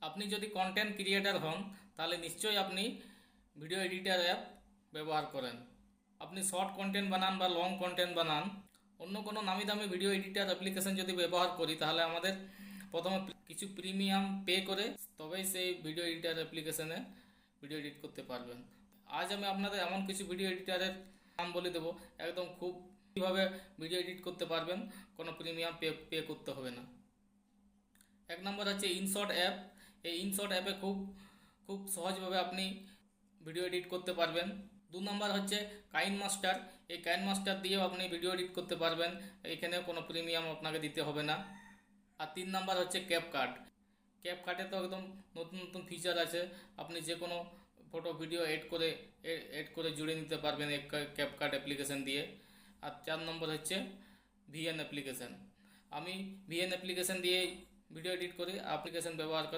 আপনি যদি content creator হন তাহলে নিশ্চয়ই আপনি ভিডিও এডিটার অ্যাপ ব্যবহার করেন। আপনি শর্ট কন্টেন্ট বানান বা লং কন্টেন্ট বানান, অন্য কোনো নামি দামি ভিডিও এডিটার অ্যাপ্লিকেশন যদি ব্যবহার করি তাহলে আমাদের প্রথমে কিছু প্রিমিয়াম পে করে তবেই সেই ভিডিও এডিটার অ্যাপ্লিকেশনে ভিডিও এডিট করতে পারবেন। আজ আমি আপনাদের এমন কিছু ভিডিও এডিটারের নাম বলে দেবো, একদম খুব কীভাবে ভিডিও এডিট করতে পারবেন, কোনো প্রিমিয়াম পে করতে হবে না। এক নম্বর হচ্ছে ইনশট অ্যাপ। এই ইনশট অ্যাপে খুব খুব সহজভাবে আপনি ভিডিও এডিট করতে পারবেন। 2 নম্বর হচ্ছে কাইনমাস্টার। এই কাইনমাস্টার দিয়েও আপনি ভিডিও এডিট করতে পারবেন, এখানে কোনো প্রিমিয়াম আপনাকে দিতে হবে না। আর 3 নম্বর হচ্ছে ক্যাপকাট। ক্যাপকাটে তো একদম নতুন নতুন ফিচার আছে, আপনি যে কোনো ফটো ভিডিও এড করে জুড়ে নিতে পারবেন এই ক্যাপকাট অ্যাপ্লিকেশন দিয়ে। আর 4 নম্বর হচ্ছে ভিএন অ্যাপ্লিকেশন। আমি ভিএন অ্যাপ্লিকেশন দিয়েই ভিডিও এডিট করি, অ্যাপ্লিকেশন ব্যবহার করেন।